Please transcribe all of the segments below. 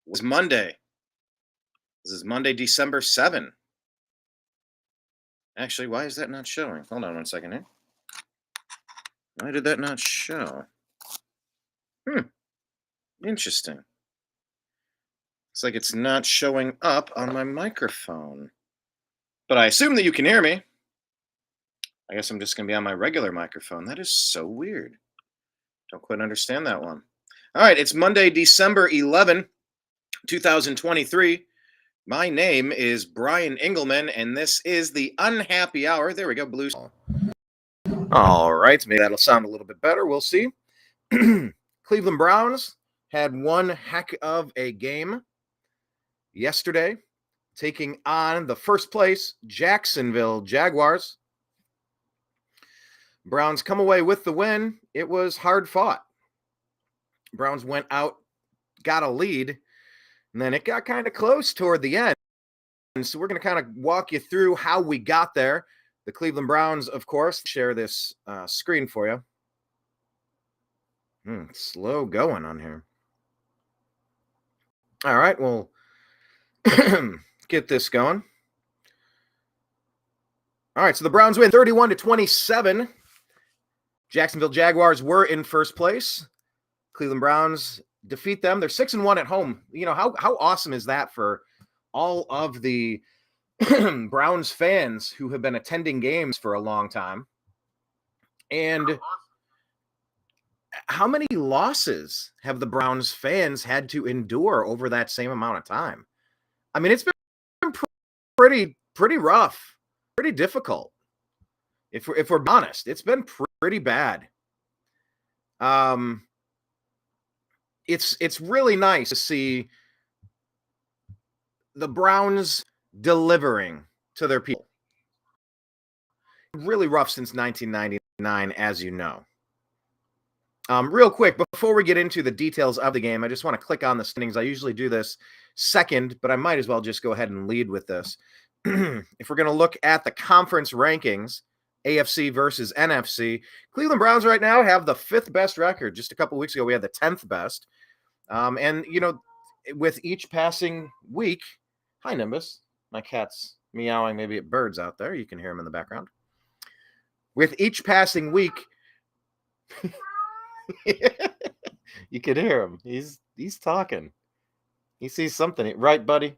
was Monday. This is Monday, December 7. Actually, why is that not showing? Hold on 1 second here. Why did that not show? Interesting. Looks like it's not showing up on my microphone. But I assume that you can hear me. I guess I'm just going to be on my regular microphone. That is so weird. Don't quite understand that one. All right, it's Monday, December 11, 2023. My name is Brian Engelman, and this is the Unhappy Hour. There we go, blue. All right, maybe that'll sound a little bit better. We'll see. Cleveland Browns had one heck of a game yesterday, taking on the first place Jacksonville Jaguars. Browns come away with the win. It was hard fought. Browns went out, got a lead, and then it got kind of close toward the end. And so we're going to kind of walk you through how we got there. The Cleveland Browns, of course, share this screen for you. Slow going on here. All right, we'll get this going. All right, so the Browns win 31-27. Jacksonville Jaguars were in first place. Cleveland Browns defeat them. They're 6-1 at home. You know, how awesome is that for all of the Browns fans who have been attending games for a long time? And how many losses have the Browns fans had to endure over that same amount of time? I mean, it's been pretty rough, pretty difficult. If we're honest, it's been pretty bad. It's really nice to see the Browns delivering to their people. Really rough since 1999, as you know. Real quick, before we get into the details of the game, I just want to click on the standings. I usually do this second, but I might as well just go ahead and lead with this. If we're going to look at the conference rankings, AFC versus NFC, Cleveland Browns right now have the 5th best record. Just a couple weeks ago, we had the 10th best. And, you know, with each passing week, hi, Nimbus. My cat's meowing maybe at birds out there. You can hear him in the background. With each passing week, you can hear him. He's talking. He sees something. Right, buddy?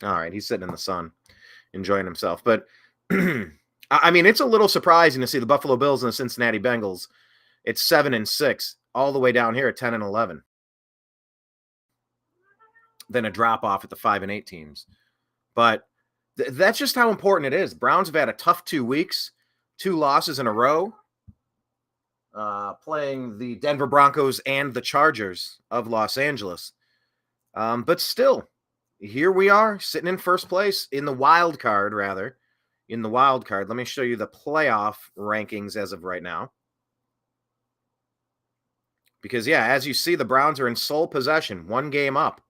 All right, he's sitting in the sun, enjoying himself. But, I mean, it's a little surprising to see the Buffalo Bills and the Cincinnati Bengals. It's 7-6, all the way down here at 10-11. Then a drop-off at the 5-8 teams. But that's just how important it is. Browns have had a tough 2 weeks, 2 losses in a row, playing the Denver Broncos and the Chargers of Los Angeles. But still, here we are sitting in first place in the wild card, rather. In the wild card. Let me show you the playoff rankings as of right now. Because, yeah, as you see, the Browns are in sole possession, 1 game up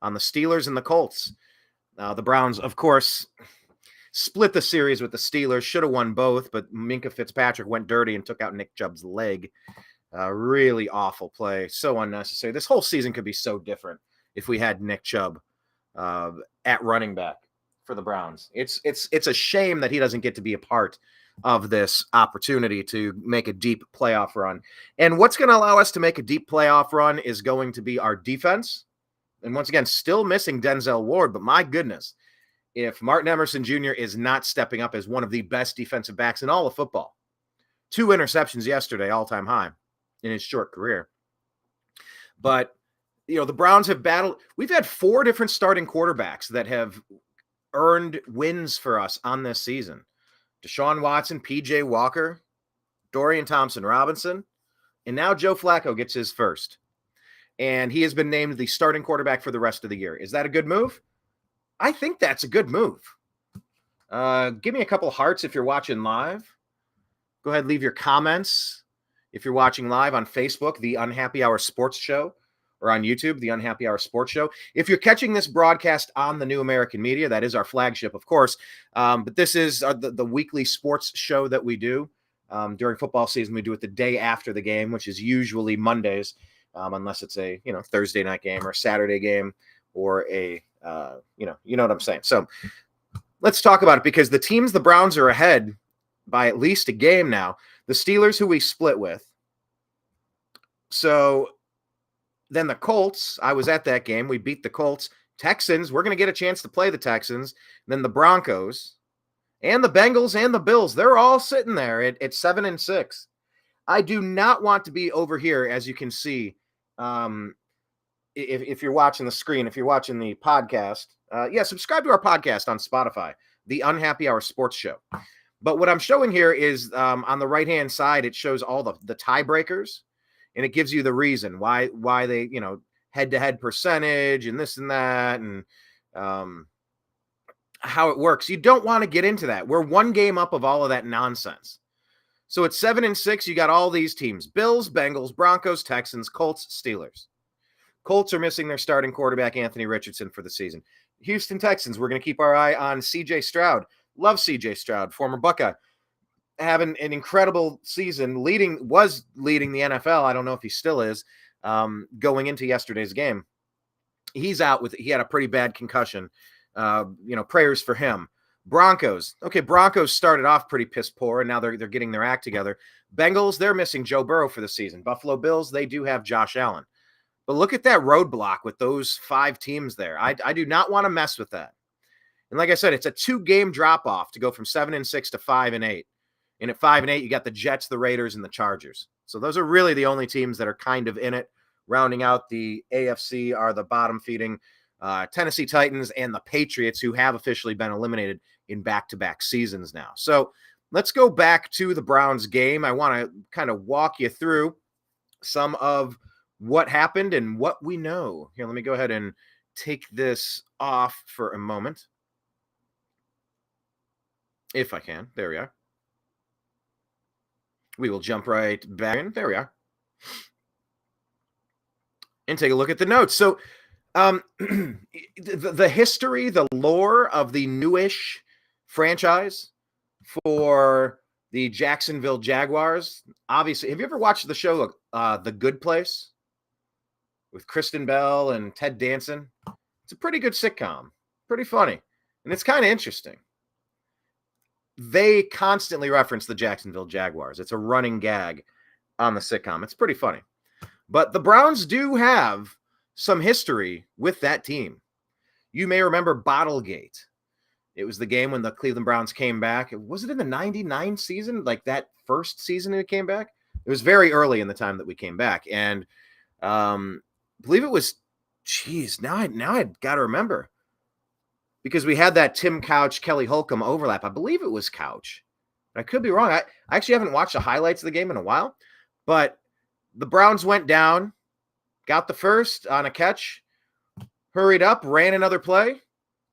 on the Steelers and the Colts. The Browns, of course, split the series with the Steelers. Should have won both, but Minkah Fitzpatrick went dirty and took out Nick Chubb's leg. Really awful play. So unnecessary. This whole season could be so different if we had Nick Chubb at running back for the Browns. It's a shame that he doesn't get to be a part of this opportunity to make a deep playoff run. And what's going to allow us to make a deep playoff run is going to be our defense. And once again, still missing Denzel Ward, but my goodness, if Martin Emerson Jr. is not stepping up as one of the best defensive backs in all of football. 2 interceptions yesterday, all-time high in his short career. But, you know, the Browns have battled. We've had 4 different starting quarterbacks that have earned wins for us on this season. Deshaun Watson, P.J. Walker, Dorian Thompson-Robinson, and now Joe Flacco gets his first. And he has been named the starting quarterback for the rest of the year. Is that a good move? I think that's a good move. Give me a couple hearts if you're watching live. Go ahead, leave your comments. If you're watching live on Facebook, The Unhappy Hour Sports Show, or on YouTube, The Unhappy Hour Sports Show. If you're catching this broadcast on the New American Media, that is our flagship, of course. But this is the weekly sports show that we do. During football season, we do it the day after the game, which is usually Mondays. unless it's a Thursday night game or a Saturday game or a you know what I'm saying. So let's talk about it, because the teams the Browns are ahead by at least a game now. The Steelers, who we split with. So then the Colts, I was at that game. We beat the Colts. Texans, we're going to get a chance to play the Texans. Then the Broncos and the Bengals and the Bills, they're all sitting there at 7-6. I do not want to be over here, as you can see. If you're watching the screen, if you're watching the podcast, subscribe to our podcast on Spotify, The Unhappy Hour Sports Show. But what I'm showing here is on the right-hand side, it shows all the tiebreakers, and it gives you the reason why they, head-to-head percentage and this and that, and how it works. You don't want to get into that. We're one game up of all of that nonsense. So at 7-6, you got all these teams: Bills, Bengals, Broncos, Texans, Colts, Steelers. Colts are missing their starting quarterback, Anthony Richardson, for the season. Houston Texans, we're going to keep our eye on C.J. Stroud. Love C.J. Stroud, former Buckeye. Having an incredible season, was leading the NFL. I don't know if he still is, going into yesterday's game. He's out he had a pretty bad concussion. Prayers for him. Broncos. Okay, Broncos started off pretty piss poor, and now they're getting their act together. Bengals, they're missing Joe Burrow for the season. Buffalo Bills, they do have Josh Allen. But look at that roadblock with those 5 teams there. I do not want to mess with that. And like I said, it's a 2-game drop-off to go from 7-6 to 5-8. And at 5-8, you got the Jets, the Raiders, and the Chargers. So those are really the only teams that are kind of in it. Rounding out the AFC are the bottom-feeding Tennessee Titans and the Patriots, who have officially been eliminated in back-to-back seasons now. So let's go back to the Browns game. I want to kind of walk you through some of what happened and what we know. Here, let me go ahead and take this off for a moment, if I can. There we are. We will jump right back in. There we are. And take a look at the notes. So the history, the lore of the newish franchise for the Jacksonville Jaguars. Obviously, have you ever watched the show The Good Place with Kristen Bell and Ted Danson? It's a pretty good sitcom, pretty funny, and it's kind of interesting. They constantly reference the Jacksonville Jaguars. It's a running gag on the sitcom. It's pretty funny. But the Browns do have some history with that team. You may remember Bottlegate. It was the game when the Cleveland Browns came back. Was it in the 99 season? Like that first season it came back? It was very early in the time that we came back. And I believe it was, now I got to remember. Because we had that Tim Couch, Kelly Holcomb overlap. I believe it was Couch. I could be wrong. I actually haven't watched the highlights of the game in a while. But the Browns went down, got the first on a catch, hurried up, ran another play,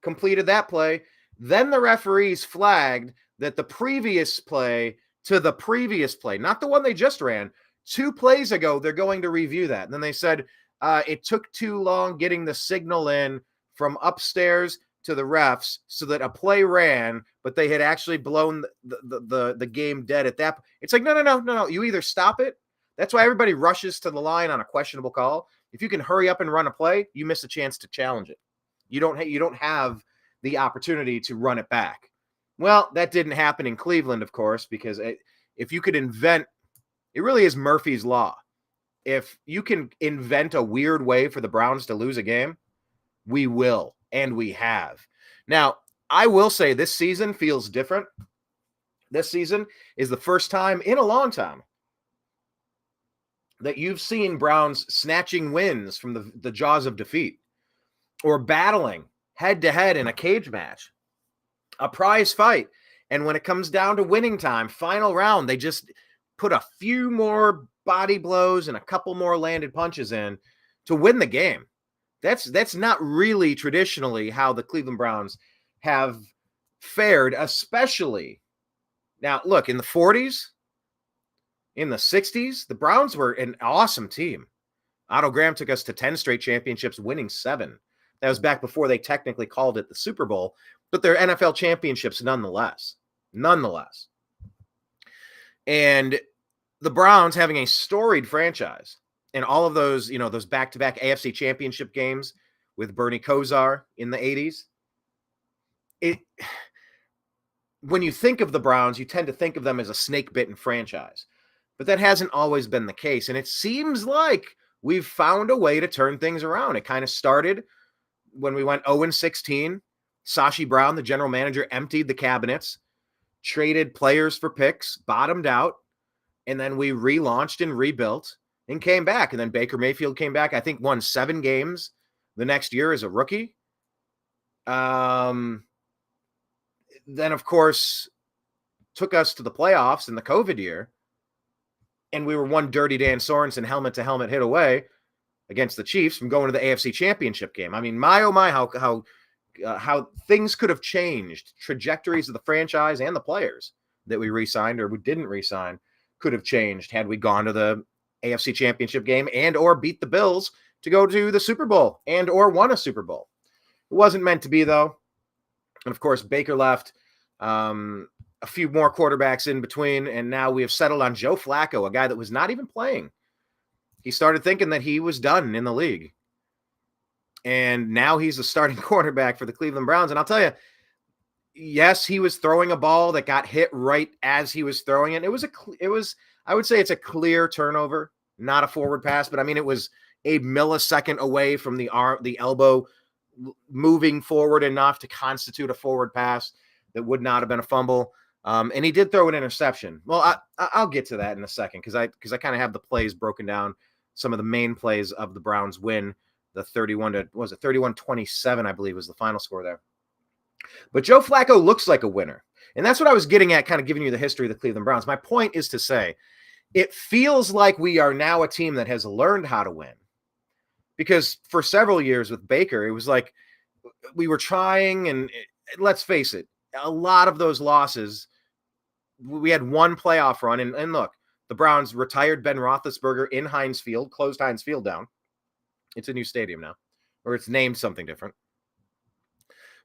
completed that play. Then the referees flagged that the previous play to the previous play, not the one they just ran, 2 plays ago, they're going to review that. And then they said it took too long getting the signal in from upstairs to the refs so that a play ran, but they had actually blown the game dead at that. It's like, no. You either stop it. That's why everybody rushes to the line on a questionable call. If you can hurry up and run a play, you miss a chance to challenge it. You don't have the opportunity to run it back. Well, that didn't happen in Cleveland, of course, because if you could invent, it really is Murphy's Law. If you can invent a weird way for the Browns to lose a game, we will, and we have. Now, I will say this season feels different. This season is the first time in a long time that you've seen Browns snatching wins from the jaws of defeat or battling head-to-head in a cage match, a prize fight. And when it comes down to winning time, final round, they just put a few more body blows and a couple more landed punches in to win the game. That's not really traditionally how the Cleveland Browns have fared, especially now. Look, in the 40s, in the 60s, the Browns were an awesome team. Otto Graham took us to 10 straight championships, winning 7. That was back before they technically called it the Super Bowl, but they're NFL championships nonetheless. And the Browns, having a storied franchise, and all of those, those back-to-back AFC championship games with Bernie Kosar in the 80s. When you think of the Browns, you tend to think of them as a snake-bitten franchise. But that hasn't always been the case. And it seems like we've found a way to turn things around. It kind of started when we went 0-16. Sashi Brown, the general manager, emptied the cabinets, traded players for picks, bottomed out, and then we relaunched and rebuilt and came back. And then Baker Mayfield came back, I think won 7 games the next year as a rookie. Then, of course, took us to the playoffs in the COVID year. And we were one Dirty Dan Sorensen helmet-to-helmet hit away against the Chiefs from going to the AFC Championship game. I mean, my oh my, how things could have changed. Trajectories of the franchise and the players that we re-signed or we didn't re-sign could have changed had we gone to the AFC Championship game and or beat the Bills to go to the Super Bowl and or won a Super Bowl. It wasn't meant to be, though. And, of course, Baker left. A few more quarterbacks in between, and now we have settled on Joe Flacco, a guy that was not even playing. He started thinking that he was done in the league. And now he's the starting quarterback for the Cleveland Browns. And I'll tell you, yes, he was throwing a ball that got hit right as he was throwing it. I would say it's a clear turnover, not a forward pass, but I mean, it was a millisecond away from the elbow moving forward enough to constitute a forward pass that would not have been a fumble. And he did throw an interception. Well, I'll get to that in a second because I kind of have the plays broken down, some of the main plays of the Browns win, the 31-27, I believe was the final score there. But Joe Flacco looks like a winner. And that's what I was getting at, kind of giving you the history of the Cleveland Browns. My point is to say, it feels like we are now a team that has learned how to win. Because for several years with Baker, it was like we were trying, and let's face it, a lot of those losses, we had one playoff run, and look, the Browns retired Ben Roethlisberger in Heinz Field, closed Heinz Field down. It's a new stadium now, or it's named something different.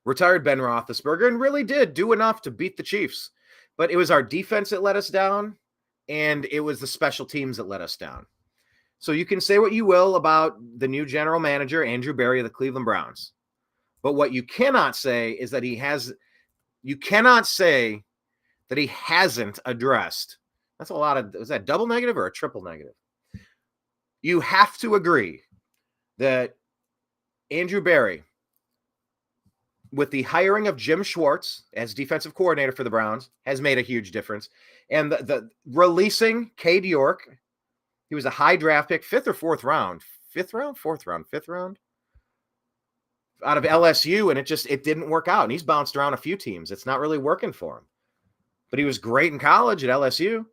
Retired Ben Roethlisberger and really did do enough to beat the Chiefs. But it was our defense that let us down, and it was the special teams that let us down. So you can say what you will about the new general manager, Andrew Berry of the Cleveland Browns. But what you cannot say is that you cannot say that he hasn't addressed. That's a lot of, is that double negative or a triple negative? You have to agree that Andrew Berry, with the hiring of Jim Schwartz as defensive coordinator for the Browns, has made a huge difference. And the releasing Cade York, he was a high draft pick, 5th or 4th round, 5th round, 4th round, 5th round, out of LSU, and it didn't work out. And he's bounced around a few teams. It's not really working for him. But he was great in college at LSU,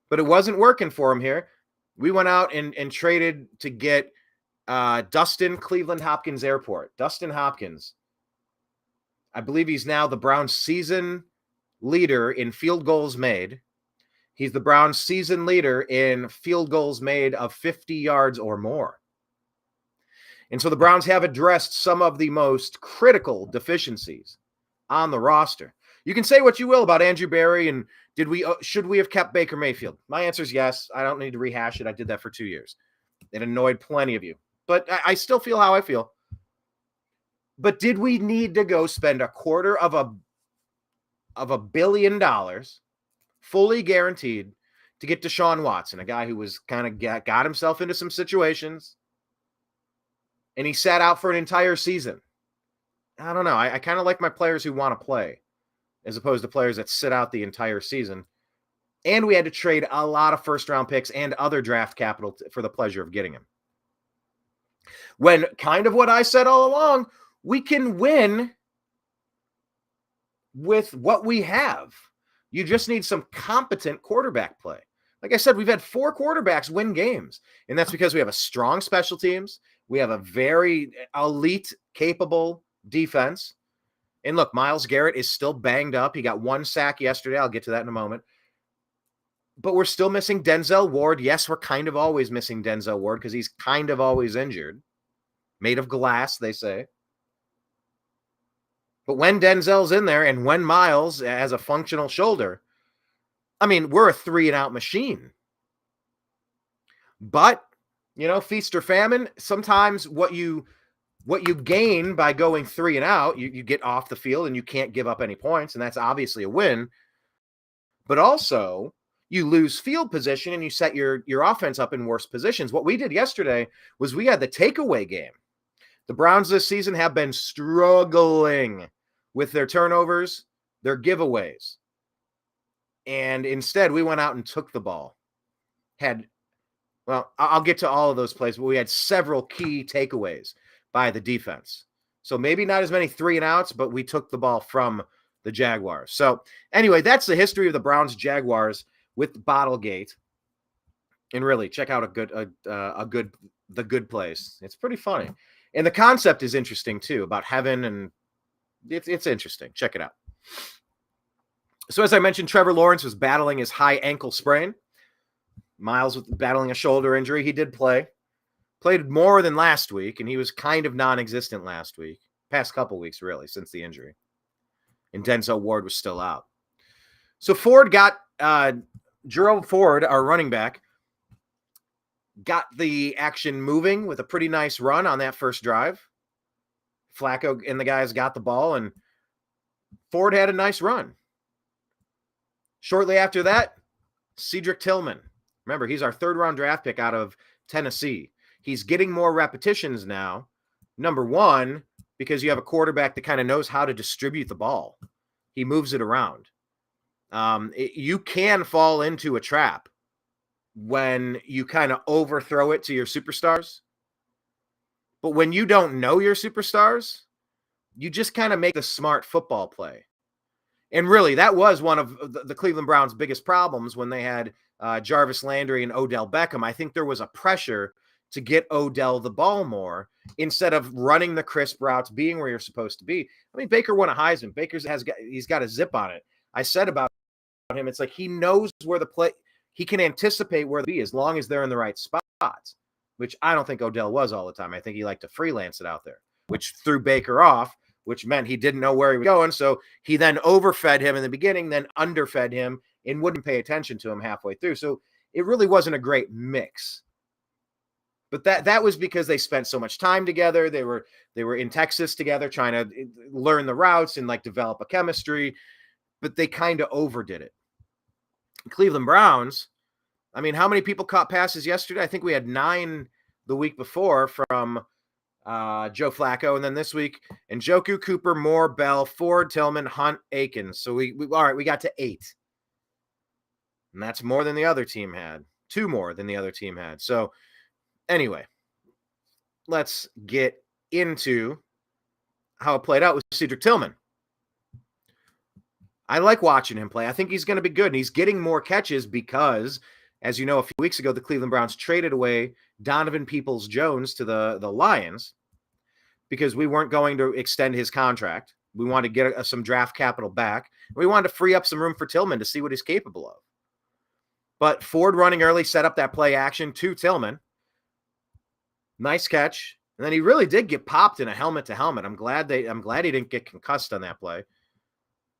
but it wasn't working for him here. We went out and traded to get Dustin Cleveland Hopkins Airport. Dustin Hopkins, I believe he's now the Browns season leader in field goals made. He's the Browns season leader in field goals made of 50 yards or more. And so the Browns have addressed some of the most critical deficiencies on the roster. You can say what you will about Andrew Berry and should we have kept Baker Mayfield? My answer is yes. I don't need to rehash it. I did that for 2 years. It annoyed plenty of you. But I still feel how I feel. But did we need to go spend $250 million fully guaranteed to get Deshaun Watson, a guy who was kind of got himself into some situations, and he sat out for an entire season? I don't know. I kind of like my players who want to play as opposed to players that sit out the entire season. And we had to trade a lot of first-round picks and other draft capital for the pleasure of getting him. When kind of what I said all along, we can win with what we have. You just need some competent quarterback play. Like I said, we've had 4 quarterbacks win games, and that's because we have a strong special teams. We have a very elite, capable defense. And look, Myles Garrett is still banged up. He got 1 sack yesterday. I'll get to that in a moment. But we're still missing Denzel Ward. Yes, we're kind of always missing Denzel Ward because he's kind of always injured. Made of glass, they say. But when Denzel's in there and when Myles has a functional shoulder, I mean, we're a 3-and-out machine. But, feast or famine. Sometimes what you gain by going 3 and out, you get off the field and you can't give up any points, and that's obviously a win. But also, you lose field position and you set your offense up in worse positions. What we did yesterday was we had the takeaway game. The Browns this season have been struggling with their turnovers, their giveaways. And instead, we went out and took the ball. I'll get to all of those plays, but we had several key takeaways by the defense. So maybe not as many 3 and outs, but we took the ball from the Jaguars. So anyway, that's the history of the Browns Jaguars with Bottlegate. And really, check out The Good Place. It's pretty funny. And the concept is interesting too, about heaven, and it's interesting. Check it out. So as I mentioned, Trevor Lawrence was battling his high ankle sprain. Miles was battling a shoulder injury. He did played more than last week, and he was kind of non-existent last week. Past couple weeks, really, since the injury. And Denzel Ward was still out. So Jerome Ford, our running back, got the action moving with a pretty nice run on that first drive. Flacco and the guys got the ball, and Ford had a nice run. Shortly after that, Cedric Tillman. Remember, he's our 3rd-round draft pick out of Tennessee. He's getting more repetitions now. Number one, because you have a quarterback that kind of knows how to distribute the ball. He moves it around. You can fall into a trap when you kind of overthrow it to your superstars. But when you don't know your superstars, you just kind of make the smart football play. And really, that was one of the Cleveland Browns' biggest problems when they had Jarvis Landry and Odell Beckham. I think there was a pressure to get Odell the ball more instead of running the crisp routes, being where you're supposed to be. I mean, Baker won a Heisman. He's got a zip on it. I said about him, it's like he knows where the play, he can anticipate where to be as long as they're in the right spots, which I don't think Odell was all the time. I think he liked to freelance it out there, which threw Baker off, which meant he didn't know where he was going. So he then overfed him in the beginning, then underfed him and wouldn't pay attention to him halfway through. So it really wasn't a great mix. But that was because they spent so much time together. They were in Texas together trying to learn the routes and like develop a chemistry, but they kind of overdid it. Cleveland Browns, I mean, how many people caught passes yesterday? I think we had 9 the week before from Joe Flacco, and then this week, Njoku, Cooper, Moore, Bell, Ford, Tillman, Hunt, Akins. So we got to 8. And that's more than the other team had. 2 more than the other team had. So anyway, let's get into how it played out with Cedric Tillman. I like watching him play. I think he's going to be good, and he's getting more catches because, as you know, a few weeks ago, the Cleveland Browns traded away Donovan Peoples-Jones to the Lions because we weren't going to extend his contract. We wanted to get some draft capital back. We wanted to free up some room for Tillman to see what he's capable of. But Ford running early set up that play action to Tillman. Nice catch. And then he really did get popped in a helmet to helmet. I'm glad he didn't get concussed on that play.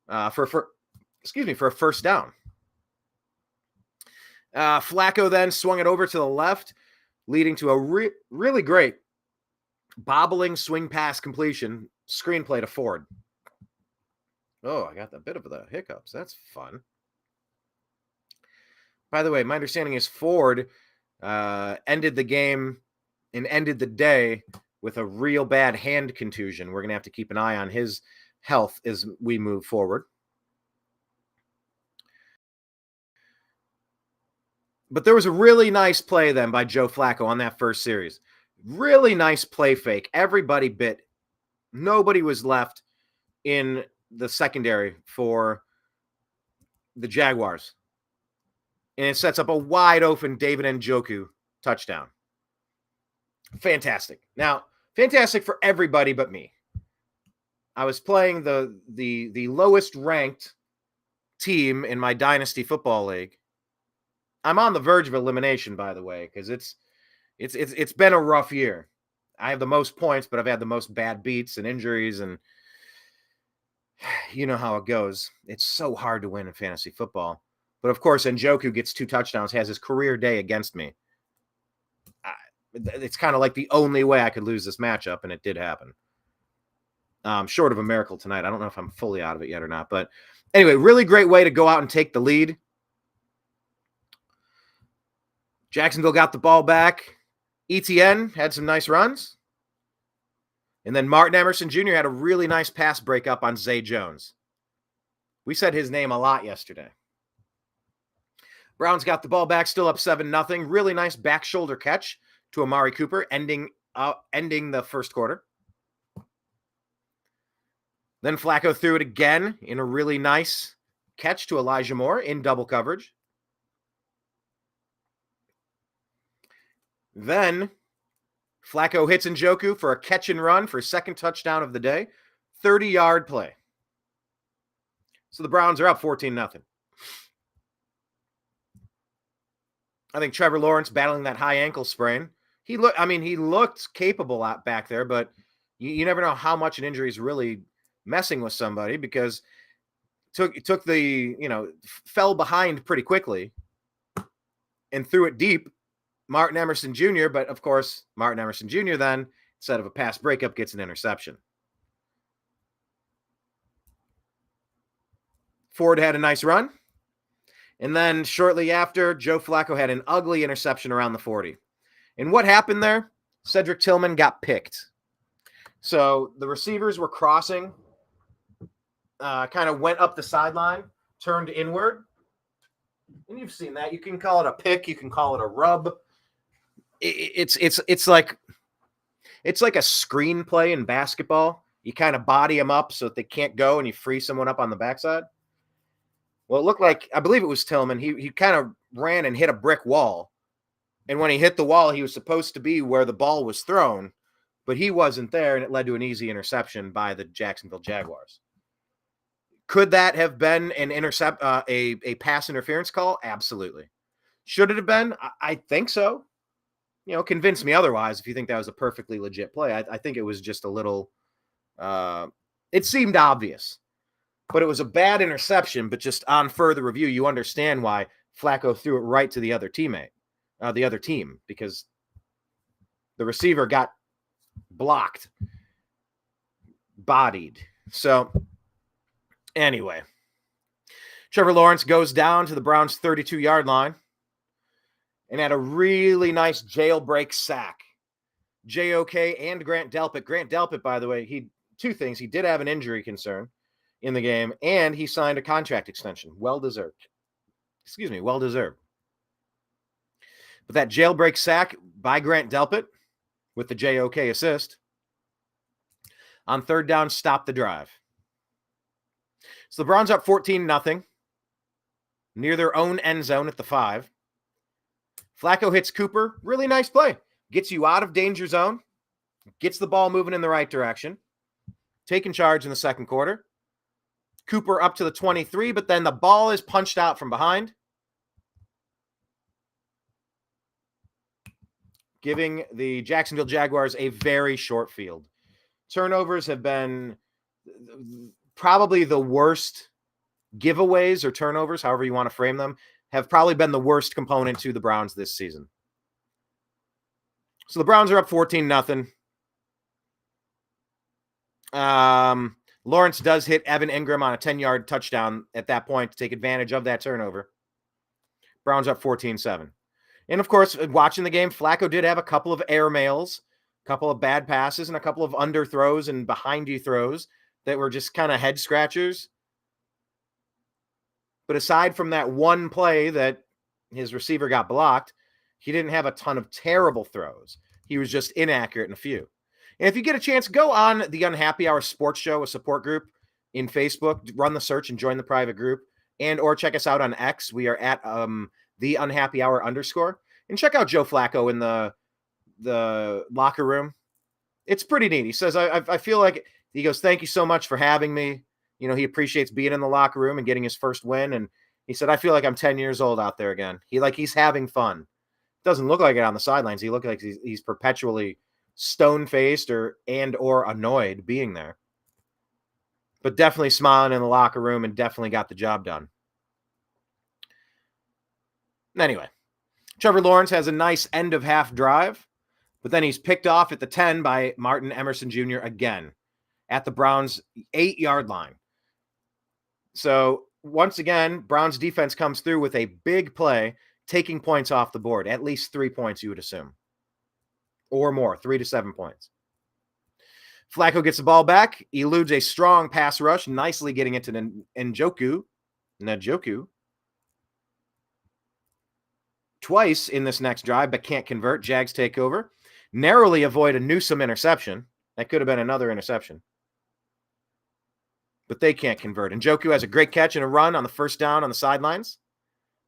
For a first down. Flacco then swung it over to the left, leading to a really great bobbling swing pass completion screenplay to Ford. Oh, I got a bit of the hiccups. That's fun. By the way, my understanding is Ford ended the game and ended the day with a real bad hand contusion. We're going to have to keep an eye on his health as we move forward. But there was a really nice play then by Joe Flacco on that first series. Really nice play fake. Everybody bit. Nobody was left in the secondary for the Jaguars. And it sets up a wide open David Njoku touchdown. Fantastic. Now, fantastic for everybody but me. I was playing the lowest ranked team in my dynasty football league. I'm on the verge of elimination, by the way, because it's been a rough year. I have the most points, but I've had the most bad beats and injuries, and you know how it goes. It's so hard to win in fantasy football. But of course, Njoku gets 2 touchdowns, has his career day against me. it's kind of like the only way I could lose this matchup, and it did happen. Short of a miracle tonight. I don't know if I'm fully out of it yet or not. But anyway, really great way to go out and take the lead. Jacksonville got the ball back. ETN had some nice runs. And then Martin Emerson Jr. had a really nice pass breakup on Zay Jones. We said his name a lot yesterday. Browns got the ball back, still up 7-0. Really nice back shoulder catch to Amari Cooper, ending the first quarter. Then Flacco threw it again in a really nice catch to Elijah Moore in double coverage. Then Flacco hits Njoku for a catch and run for his second touchdown of the day. 30-yard play. So the Browns are up 14-0. I think Trevor Lawrence battling that high ankle sprain. He looked capable out back there, but you never know how much an injury is really messing with somebody, because took the, fell behind pretty quickly and threw it deep. Martin Emerson Jr., but of course, Martin Emerson Jr. then, instead of a pass breakup, gets an interception. Ford had a nice run. And then shortly after, Joe Flacco had an ugly interception around the 40. And what happened there? Cedric Tillman got picked. So the receivers were crossing, kind of went up the sideline, turned inward. And you've seen that. You can call it a pick. You can call it a rub. It's like a screenplay in basketball. You kind of body them up so that they can't go, and you free someone up on the backside. Well, it looked like, I believe it was Tillman. He kind of ran and hit a brick wall. And when he hit the wall, he was supposed to be where the ball was thrown, but he wasn't there, and it led to an easy interception by the Jacksonville Jaguars. Could that have been an a pass interference call? Absolutely. Should it have been? I think so. Convince me otherwise if you think that was a perfectly legit play. I think it was just a little, it seemed obvious. But it was a bad interception, but just on further review, you understand why Flacco threw it right to the other team, because the receiver got blocked, bodied. So anyway, Trevor Lawrence goes down to the Browns' 32-yard line and had a really nice jailbreak sack. JOK and Grant Delpit. Grant Delpit, by the way, two things. He did have an injury concern in the game, and he signed a contract extension. Well-deserved. But that jailbreak sack by Grant Delpit with the JOK assist on third down stopped the drive. So the Browns up 14-0 near their own end zone at the 5. Flacco hits Cooper. Really nice play. Gets you out of danger zone. Gets the ball moving in the right direction. Taking charge in the second quarter. Cooper up to the 23, but then the ball is punched out from behind, giving the Jacksonville Jaguars a very short field. Turnovers have been probably the worst giveaways or turnovers, however you want to frame them, have probably been the worst component to the Browns this season. So the Browns are up 14-0. Lawrence does hit Evan Ingram on a 10-yard touchdown at that point to take advantage of that turnover. Browns up 14-7. And, of course, watching the game, Flacco did have a couple of airmails, a couple of bad passes, and a couple of underthrows and behind-you throws that were just kind of head-scratchers. But aside from that one play that his receiver got blocked, he didn't have a ton of terrible throws. He was just inaccurate in a few. And if you get a chance, go on the Unhappy Hour Sports Show, a support group in Facebook, run the search and join the private group, or check us out on X. We are at the Unhappy Hour _. And check out Joe Flacco in the locker room. It's pretty neat. He says, I feel like, he goes, thank you so much for having me. He appreciates being in the locker room and getting his first win. And he said, I feel like I'm 10 years old out there again. He's having fun. Doesn't look like it on the sidelines. He looks like he's perpetually stone-faced or annoyed being there. But definitely smiling in the locker room and definitely got the job done. Anyway, Trevor Lawrence has a nice end-of-half drive. But then he's picked off at the 10 by Martin Emerson Jr. again at the Browns' 8-yard line. So once again, Browns defense comes through with a big play, taking points off the board. At least 3 points, you would assume. Or more, 3 to 7 points. Flacco gets the ball back, eludes a strong pass rush, nicely getting into Njoku. Twice in this next drive, but can't convert. Jags take over. Narrowly avoid a Newsome interception. That could have been another interception. But they can't convert. Njoku has a great catch and a run on the first down on the sidelines,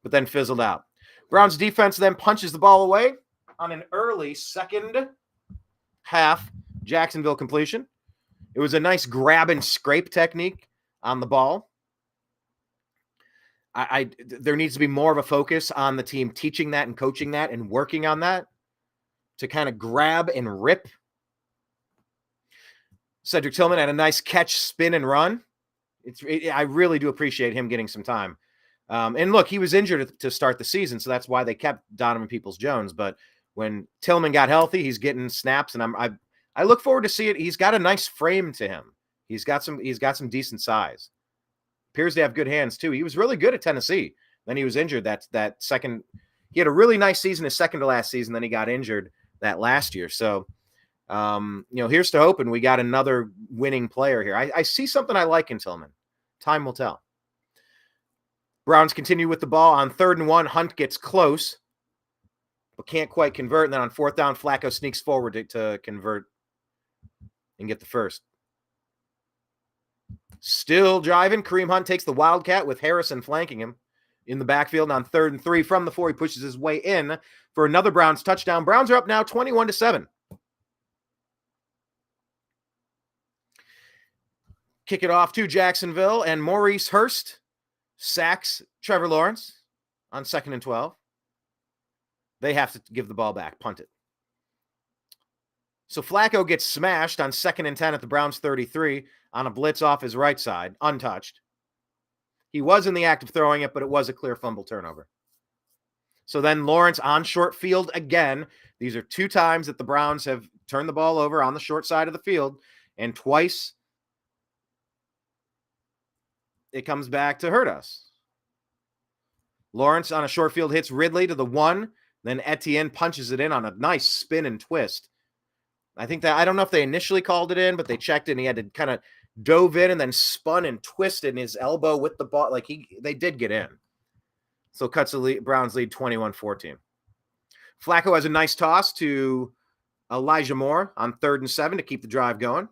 but then fizzled out. Browns defense then punches the ball away on an early second half Jacksonville completion. It was a nice grab and scrape technique on the ball. There needs to be more of a focus on the team teaching that and coaching that and working on that to kind of grab and rip. Cedric Tillman had a nice catch, spin, and run. I really do appreciate him getting some time. And look, he was injured to start the season, so that's why they kept Donovan Peoples-Jones. But when Tillman got healthy, he's getting snaps, and I look forward to see it. He's got a nice frame to him. He's got some decent size. Appears to have good hands too. He was really good at Tennessee. Then he was injured that second. He had a really nice season, his second to last season. Then he got injured that last year. So, here's to hoping we got another winning player here. I see something I like in Tillman. Time will tell. Browns continue with the ball on 3rd and 1. Hunt gets close, but can't quite convert. And then on 4th down, Flacco sneaks forward to convert and get the first. Still driving. Kareem Hunt takes the Wildcat with Harrison flanking him in the backfield. And on 3rd and 3 from the 4, he pushes his way in for another Browns touchdown. Browns are up now 21-7. Kick it off to Jacksonville, and Maurice Hurst sacks Trevor Lawrence on 2nd and 12. They have to give the ball back, punt it. So Flacco gets smashed on 2nd and 10 at the Browns 33 on a blitz off his right side, untouched. He was in the act of throwing it, but it was a clear fumble turnover. So then Lawrence on short field again. These are 2 times that the Browns have turned the ball over on the short side of the field, and twice it comes back to hurt us. Lawrence on a short field hits Ridley to the 1. Then Etienne punches it in on a nice spin and twist. I don't know if they initially called it in, but they checked it and he had to kind of dove in and then spun and twisted in his elbow with the ball. They did get in. So cuts the Browns lead 21-14. Flacco has a nice toss to Elijah Moore on 3rd and 7 to keep the drive going.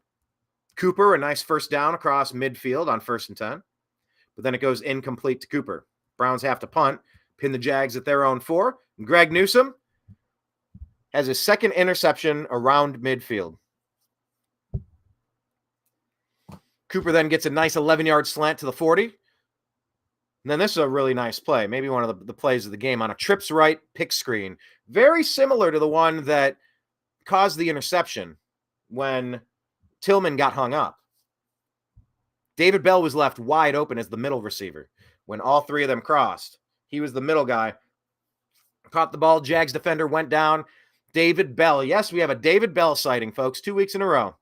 Cooper, a nice first down across midfield on 1st and 10. But then it goes incomplete to Cooper. Browns have to punt, pin the Jags at their own 4. And Greg Newsome has his second interception around midfield. Cooper then gets a nice 11-yard slant to the 40. And then this is a really nice play, maybe one of the plays of the game, on a trips right pick screen. Very similar to the one that caused the interception when Tillman got hung up. David Bell was left wide open as the middle receiver. When all 3 of them crossed, he was the middle guy. Caught the ball. Jags defender went down. David Bell. Yes, we have a David Bell sighting, folks. 2 weeks in a row.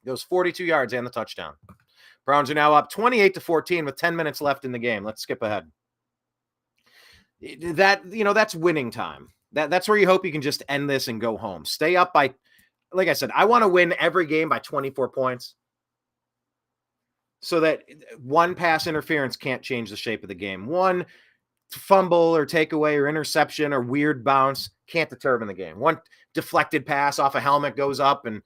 Goes 42 yards and the touchdown. Browns are now up 28-14 with 10 minutes left in the game. Let's skip ahead. That's winning time. That's where you hope you can just end this and go home. Stay up by, like I said, I want to win every game by 24 points so that one pass interference can't change the shape of the game. One fumble or takeaway or interception or weird bounce can't determine the game. One deflected pass off a helmet goes up and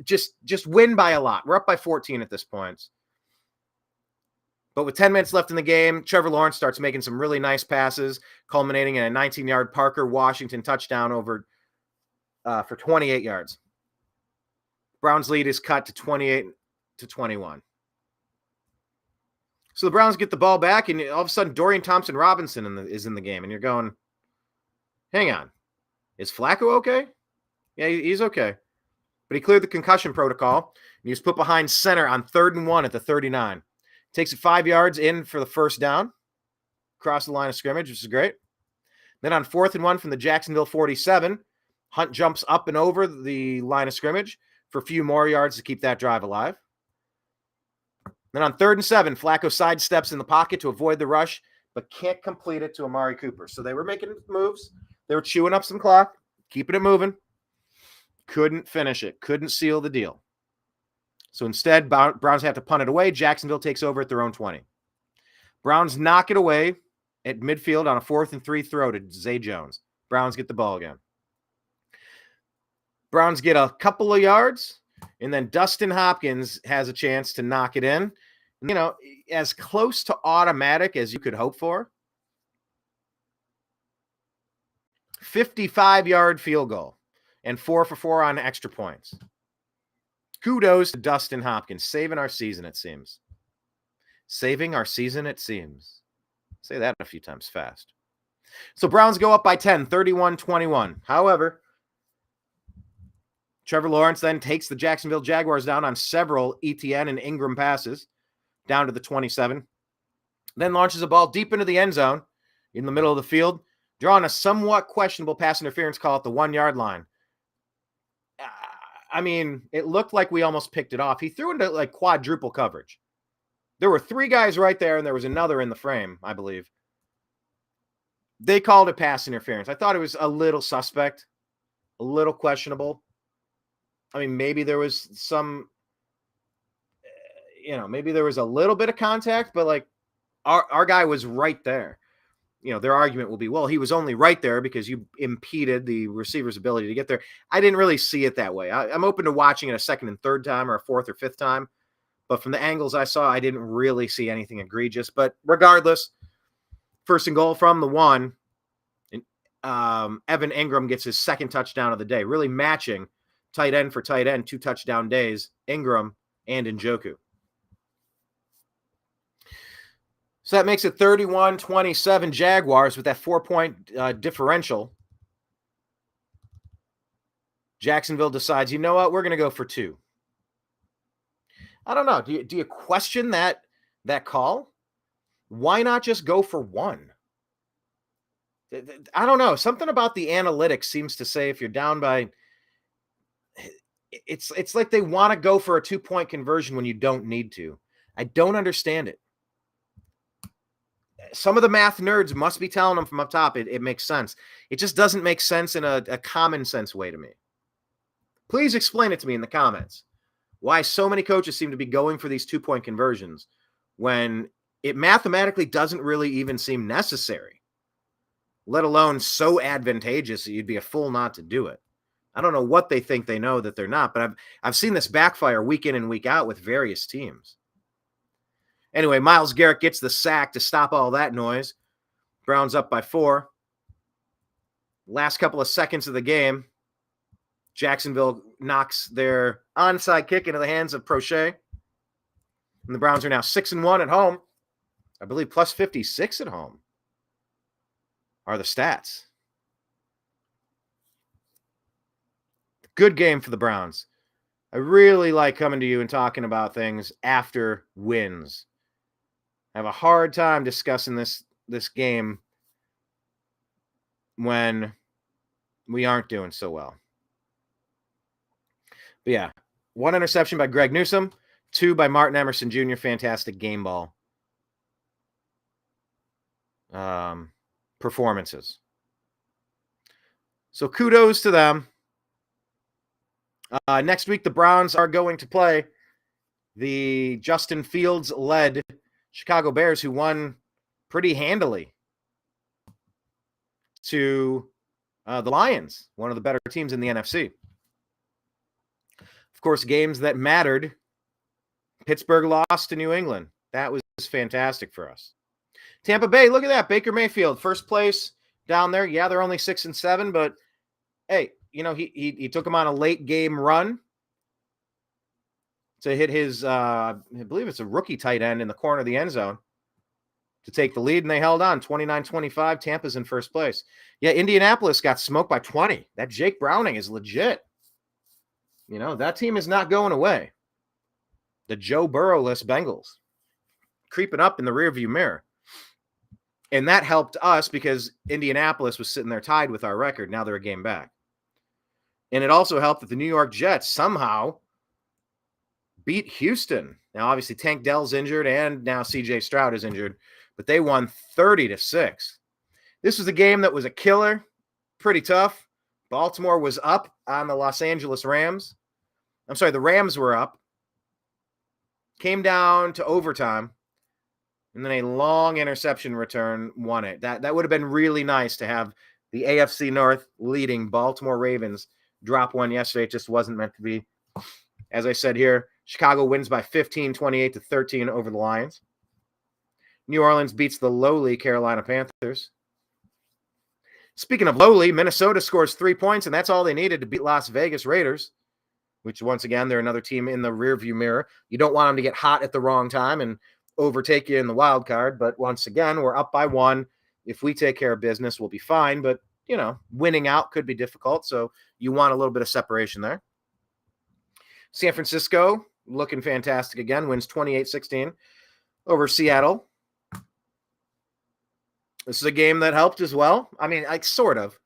just win by a lot. We're up by 14 at this point. But with 10 minutes left in the game, Trevor Lawrence starts making some really nice passes, culminating in a 19-yard Parker Washington touchdown over for 28 yards. Browns lead is cut to 28-21. So the Browns get the ball back, and all of a sudden Dorian Thompson-Robinson is in the game, and you're going, hang on, is Flacco okay? Yeah, he's okay. But he cleared the concussion protocol, and he was put behind center on 3rd and 1 at the 39. Takes it 5 yards in for the first down, across the line of scrimmage, which is great. Then on 4th and 1 from the Jacksonville 47, Hunt jumps up and over the line of scrimmage for a few more yards to keep that drive alive. Then on 3rd and 7, Flacco sidesteps in the pocket to avoid the rush, but can't complete it to Amari Cooper. So they were making moves. They were chewing up some clock, keeping it moving. Couldn't finish it. Couldn't seal the deal. So instead, Browns have to punt it away. Jacksonville takes over at their own 20. Browns knock it away at midfield on a 4th and 3 throw to Zay Jones. Browns get the ball again. Browns get a couple of yards, and then Dustin Hopkins has a chance to knock it in. You know, as close to automatic as you could hope for. 55-yard field goal and 4 for 4 on extra points. Kudos to Dustin Hopkins, saving our season, it seems. Saving our season, it seems. Say that a few times fast. So Browns go up by 10, 31-21. However, Trevor Lawrence then takes the Jacksonville Jaguars down on several ETN and Ingram passes down to the 27. Then launches a ball deep into the end zone in the middle of the field, drawing a somewhat questionable pass interference call at the 1-yard line. I mean, it looked like we almost picked it off. He threw into like quadruple coverage. There were 3 guys right there, and there was another in the frame, I believe. They called it pass interference. I thought it was a little suspect, a little questionable. I mean, maybe there was some, maybe there was a little bit of contact, but like our guy was right there. Their argument will be, well, he was only right there because you impeded the receiver's ability to get there. I didn't really see it that way. I'm open to watching it a 2nd and 3rd time or a 4th or 5th time. But from the angles I saw, I didn't really see anything egregious. But regardless, 1st and goal from the 1. And Evan Ingram gets his 2nd touchdown of the day, really matching tight end for tight end, 2 touchdown days, Ingram and Njoku. So that makes it 31-27 Jaguars with that 4-point differential. Jacksonville decides, you know what, we're going to go for 2. I don't know. Do you question that call? Why not just go for 1? I don't know. Something about the analytics seems to say if you're down by, it's like they want to go for a 2-point conversion when you don't need to. I don't understand it. Some of the math nerds must be telling them from up top it makes sense. It just doesn't make sense in a common sense way to me. Please explain it to me in the comments. Why so many coaches seem to be going for these 2-point conversions when it mathematically doesn't really even seem necessary, let alone so advantageous that you'd be a fool not to do it. I don't know what they think they know that they're not, but I've seen this backfire week in and week out with various teams. Anyway, Myles Garrett gets the sack to stop all that noise. Browns up by 4. Last couple of seconds of the game, Jacksonville knocks their onside kick into the hands of Prochet. And the Browns are now 6-1 at home. I believe plus 56 at home are the stats. Good game for the Browns. I really like coming to you and talking about things after wins. I have a hard time discussing this game when we aren't doing so well. But yeah, 1 interception by Greg Newsome, 2 by Martin Emerson Jr. Fantastic game ball performances. So kudos to them. Next week, the Browns are going to play the Justin Fields-led Chicago Bears, who won pretty handily to the Lions, one of the better teams in the NFC. Of course, games that mattered. Pittsburgh lost to New England. That was fantastic for us. Tampa Bay, look at that. Baker Mayfield, first place down there. Yeah, they're only 6-7, but hey, he took him on a late game run to hit his, I believe it's a rookie tight end in the corner of the end zone to take the lead, and they held on 29-25. Tampa's in first place. Yeah, Indianapolis got smoked by 20. That Jake Browning is legit. That team is not going away. The Joe Burrow-less Bengals creeping up in the rearview mirror. And that helped us because Indianapolis was sitting there tied with our record. Now they're a game back. And it also helped that the New York Jets somehow beat Houston. Now, obviously, Tank Dell's injured, and now C.J. Stroud is injured, but they won 30-6. This was a game that was a killer, pretty tough. Baltimore was up on the Los Angeles Rams. I'm sorry, the Rams were up. Came down to overtime, and then a long interception return won it. That would have been really nice to have the AFC North leading Baltimore Ravens drop one yesterday. It just wasn't meant to be. As I said here, Chicago wins by 15, 28-13 over the Lions. New Orleans beats the lowly Carolina Panthers. Speaking of lowly, Minnesota scores 3 points, and that's all they needed to beat Las Vegas Raiders, which, once again, they're another team in the rearview mirror. You don't want them to get hot at the wrong time and overtake you in the wild card, but once again, we're up by 1. If we take care of business, we'll be fine, but, winning out could be difficult, so you want a little bit of separation there. San Francisco, looking fantastic again, wins 28-16 over Seattle. This is a game that helped as well. I mean, sort of.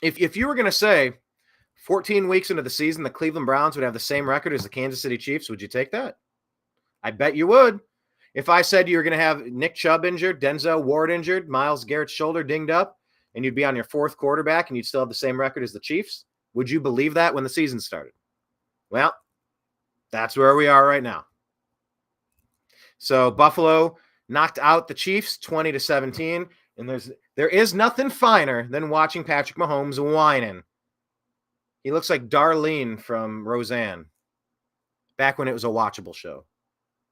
If you were going to say 14 weeks into the season, the Cleveland Browns would have the same record as the Kansas City Chiefs, would you take that? I bet you would. If I said you were going to have Nick Chubb injured, Denzel Ward injured, Myles Garrett's shoulder dinged up, and you'd be on your 4th quarterback and you'd still have the same record as the Chiefs, would you believe that when the season started? Well, that's where we are right now. So Buffalo knocked out the Chiefs 20-17, and there is nothing finer than watching Patrick Mahomes whining. He looks like Darlene from Roseanne, back when it was a watchable show.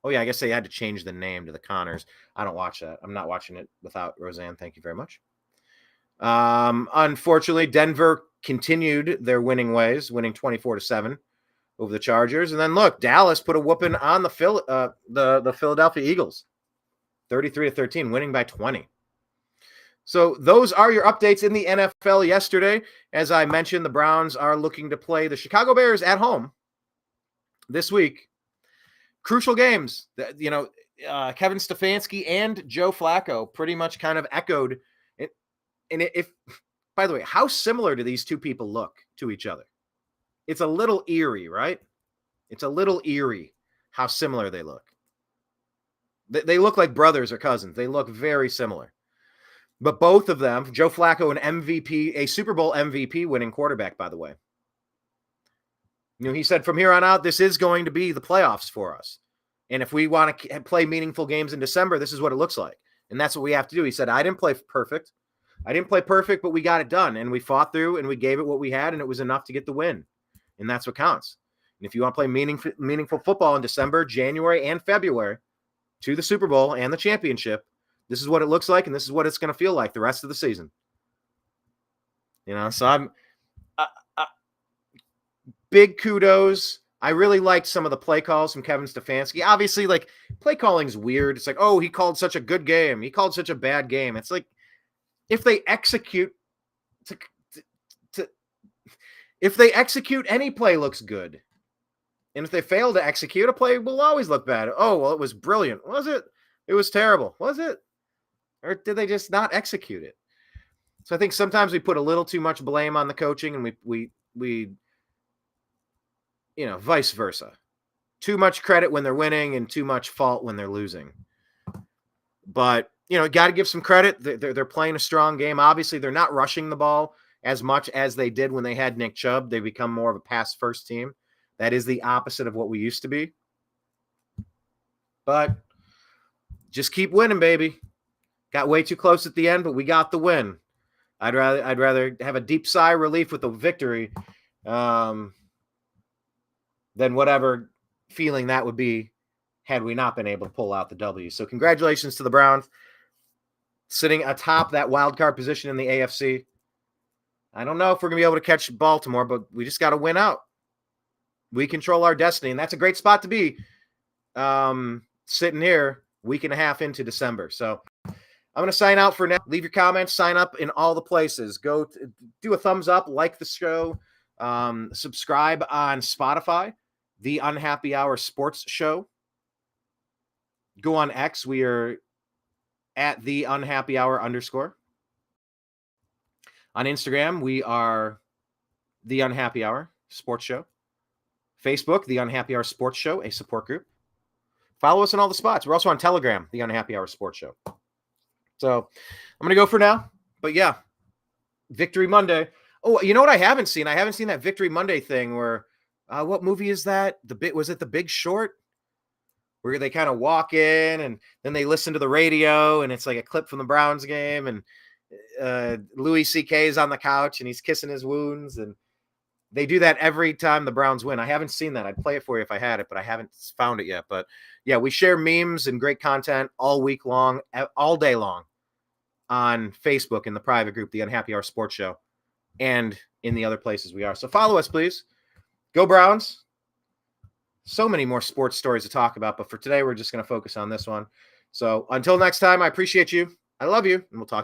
Oh, yeah, I guess they had to change the name to the Connors. I don't watch that. I'm not watching it without Roseanne. Thank you very much. Unfortunately, Denver continued their winning ways, winning 24-7 over the Chargers. And then, look, Dallas put a whooping on the Philadelphia Eagles, 33-13, winning by 20. So those are your updates in the NFL yesterday. As I mentioned, the Browns are looking to play the Chicago Bears at home this week. Crucial games. Kevin Stefanski and Joe Flacco pretty much kind of echoed it. And by the way, how similar do these two people look to each other? It's a little eerie, right? It's a little eerie how similar they look. They look like brothers or cousins. They look very similar. But both of them, Joe Flacco, an MVP, a Super Bowl MVP winning quarterback, by the way. He said from here on out, this is going to be the playoffs for us. And if we want to play meaningful games in December, this is what it looks like. And that's what we have to do. He said, I didn't play perfect, but we got it done. And we fought through and we gave it what we had, and it was enough to get the win. And that's what counts. And if you want to play meaningful football in December, January, and February to the Super Bowl and the championship, this is what it looks like, and this is what it's going to feel like the rest of the season. So I'm big kudos. I really liked some of the play calls from Kevin Stefanski. Obviously, play calling is weird. It's like, oh, he called such a good game. He called such a bad game. It's like, if they execute if they execute, any play looks good. And if they fail to execute, a play will always look bad. Oh, well, it was brilliant. Was it? It was terrible. Was it? Or did they just not execute it? So I think sometimes we put a little too much blame on the coaching, and we vice versa. Too much credit when they're winning and too much fault when they're losing. But, got to give some credit. They're playing a strong game. Obviously, they're not rushing the ball as much as they did when they had Nick Chubb. They become more of a pass-first team. That is the opposite of what we used to be. But just keep winning, baby. Got way too close at the end, but we got the win. I'd rather have a deep sigh of relief with a victory than whatever feeling that would be had we not been able to pull out the W. So congratulations to the Browns sitting atop that wild card position in the AFC. I don't know if we're going to be able to catch Baltimore, but we just got to win out. We control our destiny, and that's a great spot to be sitting here week and a half into December. So I'm going to sign out for now. Leave your comments, sign up in all the places. Go do a thumbs up, like the show, subscribe on Spotify, The Unhappy Hour Sports Show. Go on X. We are at The Unhappy Hour _. On Instagram, we are The Unhappy Hour Sports Show. Facebook, The Unhappy Hour Sports Show, a support group. Follow us on all the spots. We're also on Telegram, The Unhappy Hour Sports Show. So I'm going to go for now. But yeah, Victory Monday. Oh, you know what I haven't seen? I haven't seen that Victory Monday thing where, what movie is that? Was it The Big Short? Where they kind of walk in and then they listen to the radio and it's like a clip from the Browns game and Louis C.K. is on the couch and he's kissing his wounds, and they do that every time the Browns win. I haven't seen that. I'd play it for you if I had it, but I haven't found it yet. But yeah, we share memes and great content all week long, all day long on Facebook in the private group, The Unhappy Hour Sports Show, and in the other places we are. So follow us, please. Go Browns. So many more sports stories to talk about, but for today, we're just going to focus on this one. So until next time, I appreciate you. I love you, and we'll talk to you.